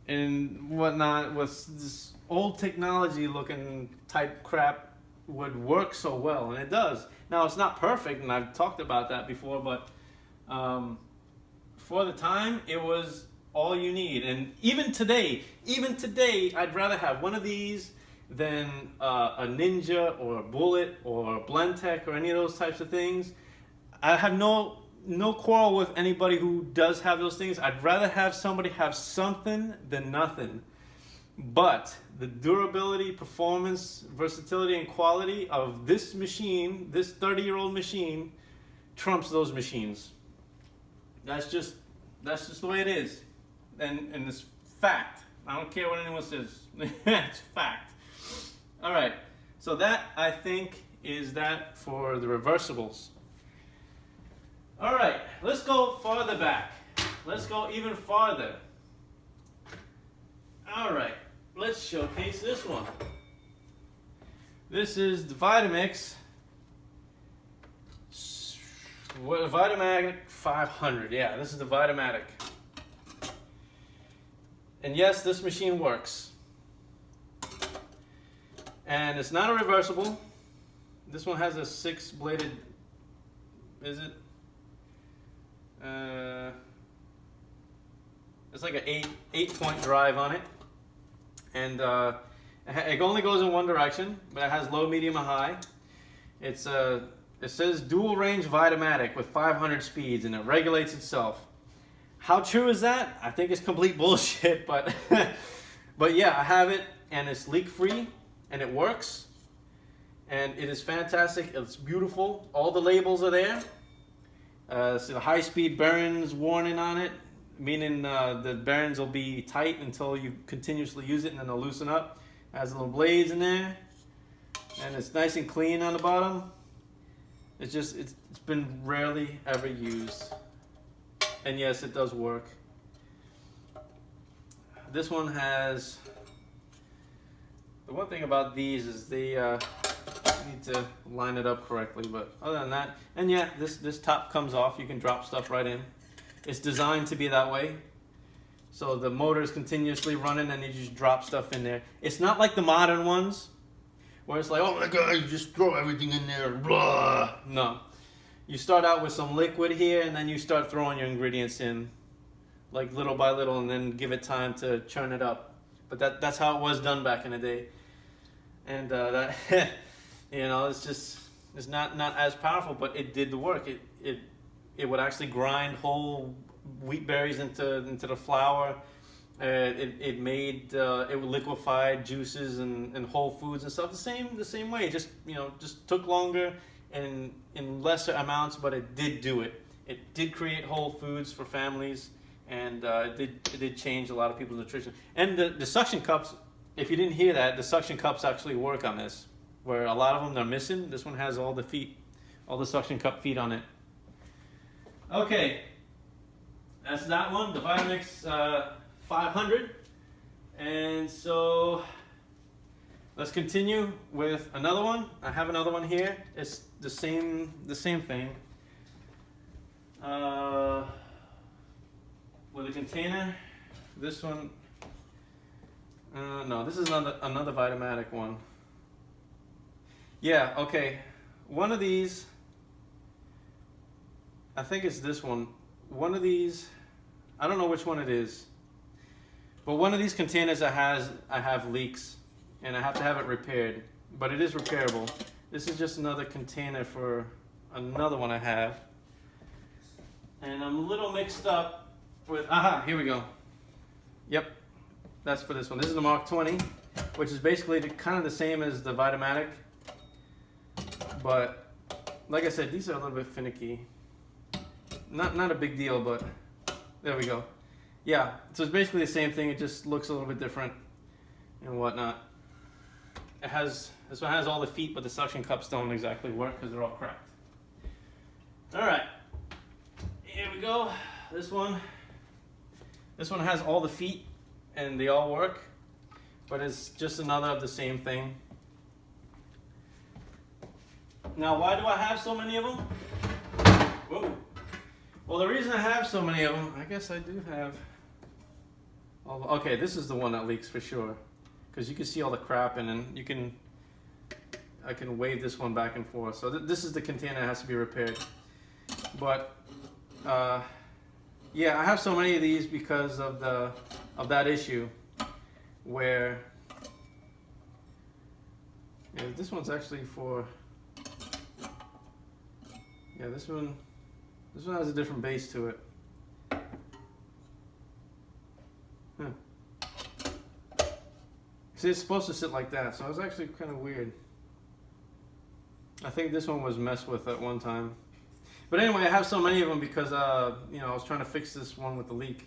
and whatnot with this old technology looking type crap would work so well, and it does. Now it's not perfect, and I've talked about that before, but for the time, it was all you need. And even today, I'd rather have one of these than a Ninja or a Bullet or a Blendtec or any of those types of things. I have no quarrel with anybody who does have those things. I'd rather have somebody have something than nothing. But the durability, performance, versatility, and quality of this machine, this 30-year-old machine, trumps those machines. That's just the way it is, and it's fact. I don't care what anyone says. It's fact. All right, so that I think is that for the reversibles. All right, let's go farther back. Let's go even farther. All right, let's showcase this one. This is the Vitamix. Vitamatic 500. Yeah, this is the Vitamatic. And yes, this machine works. And it's not a reversible. This one has a 6-bladed, is it? It's like an 8-point drive on it. And it only goes in one direction, but it has low, medium, and high. It says dual range Vitamatic with 500 speeds, and it regulates itself. How true is that? I think it's complete bullshit, but but yeah, I have it, and it's leak free, and it works, and it is fantastic. It's beautiful. All the labels are there. So the high speed bearings warning on it, meaning the bearings will be tight until you continuously use it, and then they'll loosen up. It has little blades in there, and it's nice and clean on the bottom. It's been rarely ever used, and yes, it does work. This one has, the one thing about these is they need to line it up correctly, but other than that, and yeah, this top comes off. You can drop stuff right in. It's designed to be that way, so the motor is continuously running, and you just drop stuff in there. It's not like the modern ones, where it's like, oh my god, you just throw everything in there, blah. No. You start out with some liquid here, and then you start throwing your ingredients in, like little by little, and then give it time to churn it up. But that's how it was done back in the day. And that, you know, it's not as powerful, but it did the work. It would actually grind whole wheat berries into the flour. It liquefied juices and whole foods and stuff the same way. Just took longer and in lesser amounts, but it did do it. It did create whole foods for families, and it did change a lot of people's nutrition. And the suction cups, if you didn't hear that, the suction cups actually work on this. Where a lot of them are missing, this one has all the suction cup feet on it. Okay, that's that one, the Vitamix 500. And so let's continue with another one. I have another one here. It's the same thing. With a container. This one, no, this is another Vitamatic one. Yeah, okay. One of these, I think it's this one. One of these, I don't know which one it is. But one of these containers I have leaks, and I have to have it repaired. But it is repairable. This is just another container for another one I have. And I'm a little mixed up with, here we go. Yep, that's for this one. This is the Mark 20, which is basically kind of the same as the Vitamatic. But like I said, these are a little bit finicky. Not a big deal, but there we go. Yeah, so it's basically the same thing. It just looks a little bit different and whatnot. This one has all the feet, but the suction cups don't exactly work because they're all cracked. All right, here we go. This one has all the feet, and they all work, but it's just another of the same thing. Now, why do I have so many of them? Whoa. Well, the reason I have so many of them, I guess I do have a Okay, this is the one that leaks for sure, because you can see all the crap in, and you can. I can wave this one back and forth. So this is the container that has to be repaired. But yeah, I have so many of these because of that issue where this one's actually for this one has a different base to it. See, it's supposed to sit like that, so it's actually kind of weird. I think this one was messed with at one time. But anyway, I have so many of them because you know, I was trying to fix this one with the leak.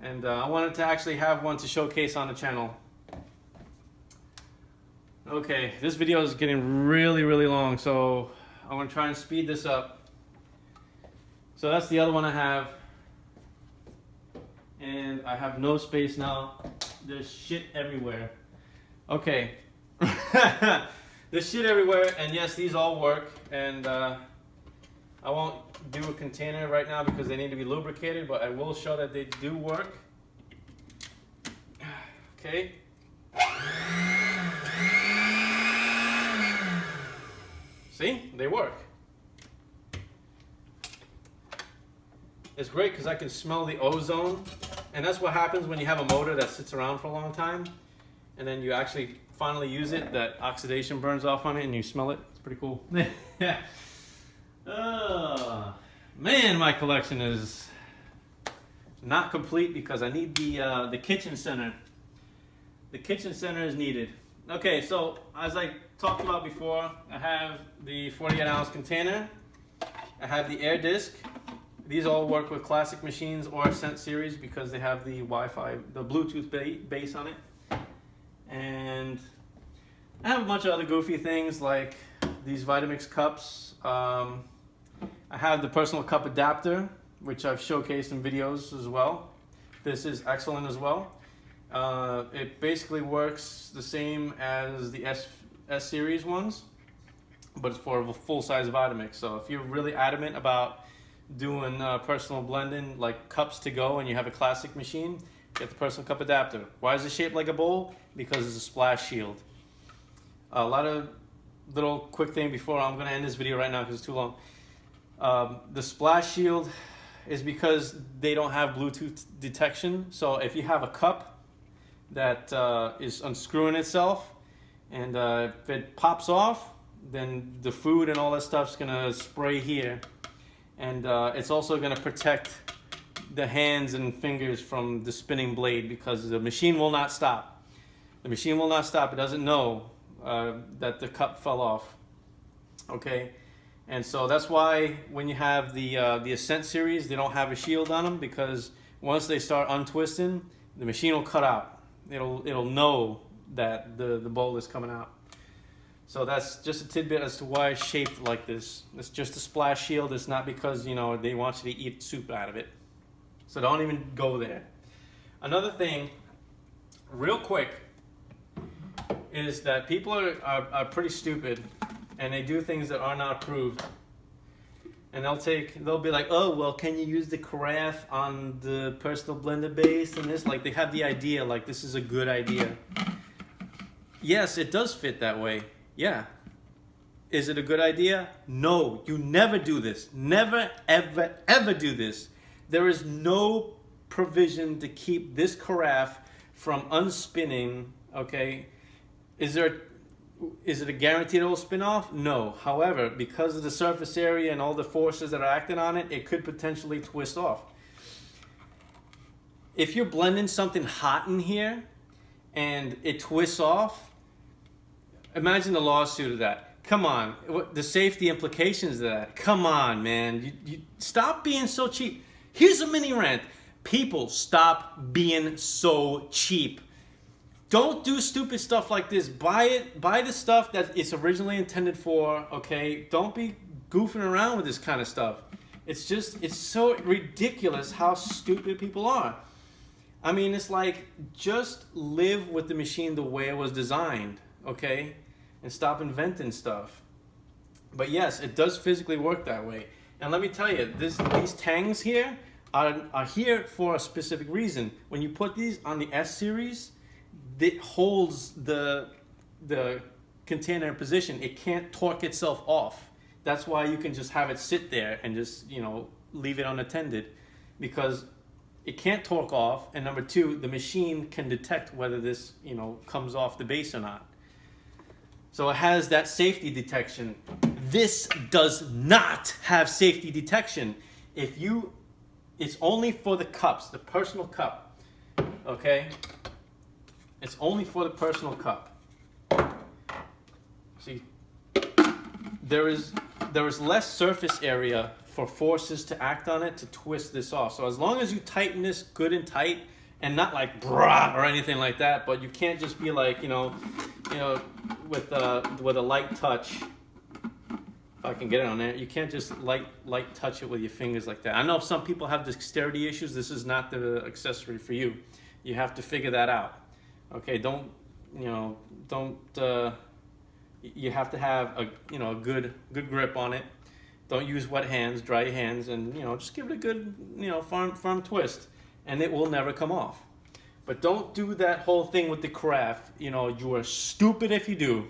And I wanted to actually have one to showcase on the channel. Okay, this video is getting really, really long, so I'm gonna try and speed this up. So that's the other one I have. And I have no space now. There's shit everywhere. Okay. There's shit everywhere, and yes, these all work. And I won't do a container right now because they need to be lubricated, but I will show that they do work. Okay. See? They work. It's great because I can smell the ozone, and that's what happens when you have a motor that sits around for a long time, and then you actually finally use it, that oxidation burns off on it and you smell it. It's pretty cool. Man, my collection is not complete because I need the kitchen center. The kitchen center is needed. Okay, so as I talked about before, I have the 48-ounce container. I have the air disc. These all work with classic machines or Ascent series because they have the Wi-Fi, the Bluetooth base on it. And I have a bunch of other goofy things like these Vitamix cups. I have the personal cup adapter, which I've showcased in videos as well. This is excellent as well. It basically works the same as the S series ones, but it's for a full-size Vitamix. So if you're really adamant about doing personal blending like cups to go and you have a classic machine, get the personal cup adapter. Why is it shaped like a bowl? Because it's a splash shield. A lot of little quick thing before I'm going to end this video right now because it's too long. The splash shield is because they don't have Bluetooth detection. So if you have a cup that is unscrewing itself and if it pops off, then the food and all that stuff's going to spray here. And it's also going to protect the hands and fingers from the spinning blade because the machine will not stop. The machine will not stop. It doesn't know that the cup fell off. Okay, and so that's why when you have the Ascent series, they don't have a shield on them because once they start untwisting, the machine will cut out. It'll know that the bowl is coming out. So that's just a tidbit as to why it's shaped like this. It's just a splash shield. It's not because, you know, they want you to eat soup out of it. So don't even go there. Another thing, real quick, is that people are pretty stupid and they do things that are not approved. And they'll be like, oh, well, can you use the carafe on the personal blender base and this? Like they have the idea, like this is a good idea. Yes, it does fit that way. Yeah. Is it a good idea? No, you never do this. Never, ever, ever do this. There is no provision to keep this carafe from unspinning, okay? Is it a guarantee it will spin off? No. However, because of the surface area and all the forces that are acting on it, it could potentially twist off. If you're blending something hot in here and it twists off, imagine the lawsuit of that. Come on, the safety implications of that. Come on, man. You stop being so cheap. Here's a mini rant. People, stop being so cheap. Don't do stupid stuff like this. Buy the stuff that it's originally intended for, okay? Don't be goofing around with this kind of stuff. It's so ridiculous how stupid people are. I mean, it's like, just live with the machine the way it was designed, okay? And stop inventing stuff. But yes, it does physically work that way. And let me tell you, these tangs here are here for a specific reason. When you put these on the S series, it holds the container in position. It can't torque itself off. That's why you can just have it sit there and just, you know, leave it unattended, because it can't torque off, and number two, the machine can detect whether this, you know, comes off the base or not. So it has that safety detection. This does not have safety detection. It's only for the cups, the personal cup, okay? It's only for the personal cup. See, there is less surface area for forces to act on it to twist this off. So as long as you tighten this good and tight, and not like brah or anything like that, but you can't just be like, you know, with a light touch. If I can get it on there, you can't just light touch it with your fingers like that. I know some people have dexterity issues. This is not the accessory for you. You have to figure that out. Okay, you have to have a good grip on it. Don't use wet hands, dry your hands, and just give it a good firm twist, and it will never come off. But don't do that whole thing with the carafe. You are stupid if you do.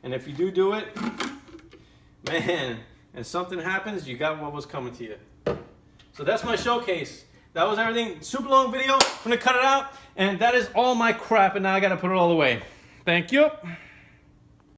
And if you do it, man, and something happens, you got what was coming to you. So that's my showcase. That was everything. Super long video. I'm gonna cut it out, and that is all my crap, and now I gotta put it all away. Thank you.